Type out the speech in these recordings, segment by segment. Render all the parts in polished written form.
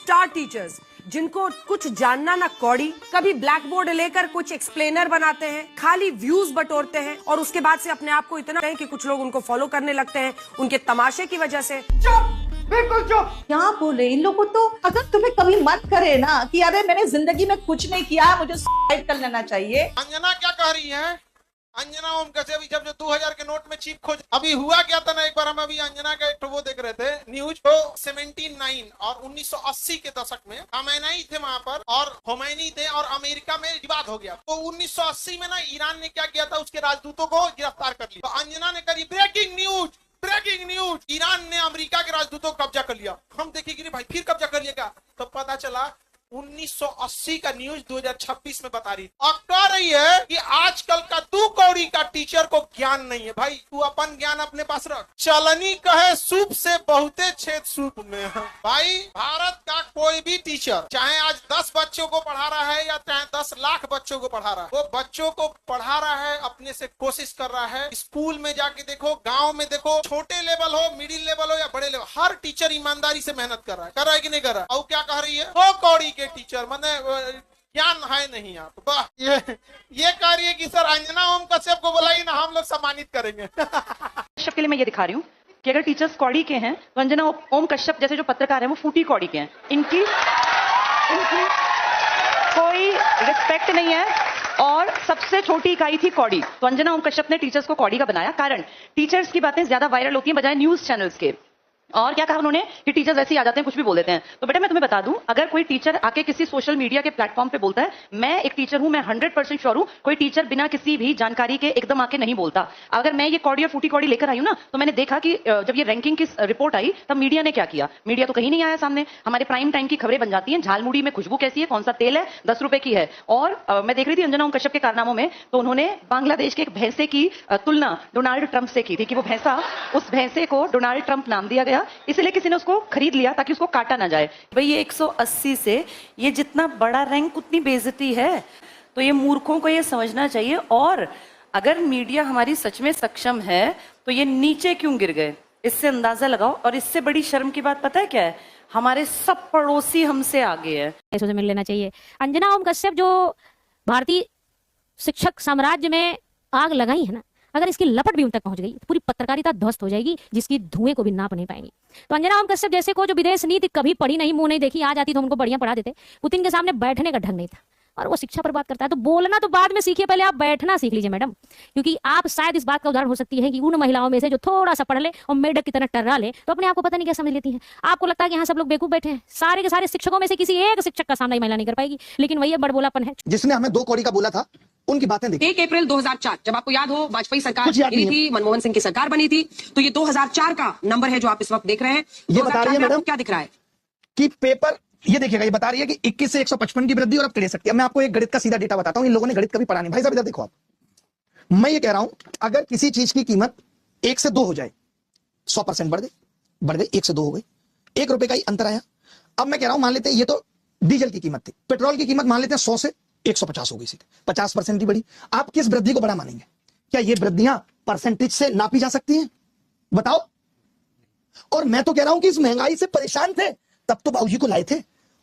Star teachers जिनको कुछ जानना ना कौड़ी, कभी ब्लैक बोर्ड लेकर कुछ एक्सप्लेनर बनाते हैं, खाली व्यूज बटोरते हैं और उसके बाद से अपने आप को इतना है कि कुछ लोग उनको फॉलो करने लगते हैं उनके तमाशे की वजह से। चुप, बिल्कुल चुप। क्या बोले इन लोगों को। तो अगर तुम्हें कभी मन करे ना कि अरे मैंने जिंदगी में कुछ नहीं किया, मुझे सुसाइड कर लेना चाहिए। अंजना क्या कह रही है? अंजना ओम कश्यप जब जो 2000 के नोट में चीप खोज, अभी हुआ क्या था ना, एक बार हम अभी अंजना का एक वो देख रहे थे न्यूज तो 79 और 1980 के दशक में खमैनी थे वहां पर और खोमैनी थे और अमेरिका में विवाद हो गया। तो 1980 में ना ईरान ने क्या किया था, उसके राजदूतों को गिरफ्तार कर लिया। तो अंजना ने करी ब्रेकिंग न्यूज, ईरान ने अमेरिका के राजदूतों को कब्जा कर लिया। हम देखेंगे भाई फिर कब्जा कर लिया, तो पता चला 1980 का न्यूज 2026 में बता रही और कह रही है कि आजकल का 2 कौड़ी का टीचर को ज्ञान नहीं है। भाई तू अपन ज्ञान अपने पास रख। चलनी कहे सूप से बहुते छेद सूप में है। भाई भारत का कोई भी टीचर चाहे आज 10 बच्चों को पढ़ा रहा है या चाहे 10 लाख बच्चों को पढ़ा रहा है, वो बच्चों को पढ़ा रहा है, अपने से कोशिश कर रहा है। स्कूल में जाके देखो, गाँव में देखो, छोटे लेवल हो, मिडिल लेवल हो या बड़े लेवल, हर टीचर ईमानदारी से मेहनत कर रहा है कि नहीं कर रहा है। और क्या कह रही है 2 कौड़ी टीचर माने ज्ञान है नहीं आप। ये कह रही है कि सर अंजना ओम कश्यप को बुलाइए ना, हम लोग सम्मानित करेंगे। कश्यप के लिए मैं ये दिखा रही हूँ कि अगर टीचर्स कौड़ी के हैं तो अंजना ओम कश्यप जैसे जो पत्रकार हैं वो फूटी कौड़ी के हैं। इनकी कोई रिस्पेक्ट नहीं है और सबसे छोटी इकाई थी कौड़ी। तो अंजना ओम कश्यप ने टीचर्स को कौड़ी का बनाया। कारण टीचर्स की बातें ज्यादा वायरल होती हैं बजाय न्यूज चैनल्स के। और क्या कहा उन्होंने कि टीचर्स ऐसे ही आ जाते हैं, कुछ भी बोल देते हैं। तो बेटा मैं तुम्हें बता दूं, अगर कोई टीचर आके किसी सोशल मीडिया के प्लेटफॉर्म पे बोलता है, मैं एक टीचर हूं, मैं 100% श्योर हूं कोई टीचर बिना किसी भी जानकारी के एकदम आके नहीं बोलता। अगर मैं ये कौड़ी और फूटी कौड़ी लेकर आई हूं ना, तो मैंने देखा कि जब ये रैंकिंग की रिपोर्ट आई तब मीडिया ने क्या किया। मीडिया तो कहीं नहीं आया सामने। हमारे प्राइम टाइम की खबरें बन जाती हैं, झालमुड़ी में खुशबू कैसी है, कौन सा तेल है, 10 रुपए की है। और मैं देख रही थी अंजना ओम कश्यप के कारनामों में, तो उन्होंने बांग्लादेश के एक भैंसे की तुलना डोनाल्ड ट्रंप से की थी कि वो भैंसा, उस भैंसे को डोनाल्ड ट्रंप नाम दिया गया, इसलिए किसी ने उसको खरीद लिया ताकि उसको काटा ना जाए। भाई ये 180 से ये जितना बड़ा रैंक उतनी बेइज्जती है, तो ये मूर्खों को ये समझना चाहिए। और अगर मीडिया हमारी सच में सक्षम है तो ये नीचे क्यों गिर गए, इससे अंदाजा लगाओ। और इससे बड़ी शर्म की बात पता है क्या है, हमारे सब पड़ोसी हमसे आगे है। ऐसे से मिल लेना चाहिए। अंजना ओम कश्यप जो भारतीय शिक्षक साम्राज्य में आग लगाई है ना, अगर इसकी लपट भी उन तक पहुंच गई तो पूरी पत्रकारिता ध्वस्त हो जाएगी, जिसकी धुएं को भी नाप नहीं पाएंगी। तो अंजना ओम कश्यप जैसे को जो विदेश नीति कभी पढ़ी नहीं, मुंह नहीं देखी, आ जाती तो उनको बढ़िया पढ़ा देते। पुतिन के सामने बैठने का ढंग नहीं था और वो शिक्षा पर बात करता है। तो बोलना तो बाद में सीखिए, पहले आप बैठना सीख लीजिए मैडम, क्योंकि आप शायद इस बात का उदाहरण हो सकती है कि उन महिलाओं में से जो थोड़ा सा पढ़ ले और मेढक की तरह टर्रा ले तो अपने आप को पता नहीं क्या समझ लेती हैं। आपको लगता है कि यहाँ सब लोग बेवकूफ बैठे हैं। सारे के सारे शिक्षकों में से किसी एक शिक्षक का सामना महिला नहीं कर पाएगी, लेकिन वही बड़बोलापन है। जिसने हमें 2 कौड़ी का बोला था उनकी बातें देखिए। 1 अप्रैल 2004 जब आपको याद हो वाजपेयी सरकार गिरी थी, मनमोहन सिंह की सरकार बनी थी, तो ये 2004 का नंबर है जो आप इस वक्त देख रहे हैं। ये बता रही है मैडम, क्या दिख रहा है कि पेपर ये देखिएगा, ये बता रही है कि 21 से 155 की वृद्धि और अब टिढ़ सकती है। मैं आपको एक गणित का सीधा डेटा बताता हूं, इन लोगों ने गणित कभी पढ़ा नहीं। भाई साहब इधर देखो आप, मैं ये कह रहा हूं अगर किसी चीज की कीमत 1 से 2 हो जाए, 100% बढ़ गई, 1 से 2 हो गई, 1 रुपए का ही अंतर आया। अब मैं कह रहा हूं मान लेते हैं ये तो डीजल की कीमत थी, पेट्रोल की कीमत मान लेते हैं 100 से 150 हो गई, 50% ही बढ़ी। आप किस वृद्धि को बड़ा मानेंगे? क्या ये वृद्धियां परसेंटेज से नापी जा सकती हैं? बताओ। और मैं तो कह रहा हूं कि इस महंगाई से परेशान थे तब तो बाबूजी को लाए थे,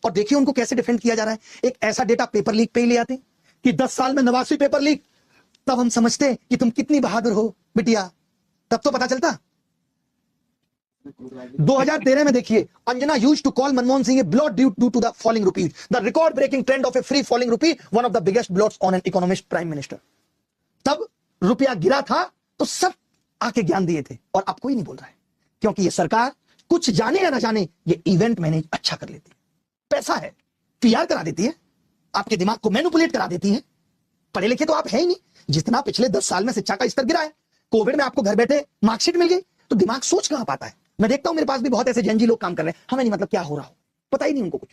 और देखिए उनको कैसे डिफेंड किया जा रहा है। एक ऐसा डेटा पेपर लीक पे ही ले आते कि 10 साल में 89 पेपर लीक, तब हम समझते कि तुम कितनी बहादुर हो बिटिया, तब तो पता चलता। 2013 में देखिए, Anjana used to call Manmohan Singh a blot due to the falling rupees, the record breaking trend of a free falling rupee, one of the biggest blots on an economist prime minister. तब रुपया गिरा था तो सब आके ज्ञान दिए थे, और अब कोई नहीं बोल रहा है, क्योंकि ये सरकार कुछ जाने या ना जाने ये इवेंट मैनेज अच्छा कर लेती है। पैसा है, पीआर करा देती है, आपके दिमाग को मैनिपुलेट करा देती है। पढ़े लिखे तो आप है ही नहीं, जितना पिछले 10 साल में शिक्षा का स्तर गिरा है। कोविड में आपको घर बैठे मार्कशीट मिल गई, तो दिमाग सोच कहां पाता है। मैं देखता हूं मेरे पास भी बहुत ऐसे जेनजी लोग काम कर रहे हैं, हमें नहीं मतलब क्या हो रहा हो, पता ही नहीं उनको कुछ।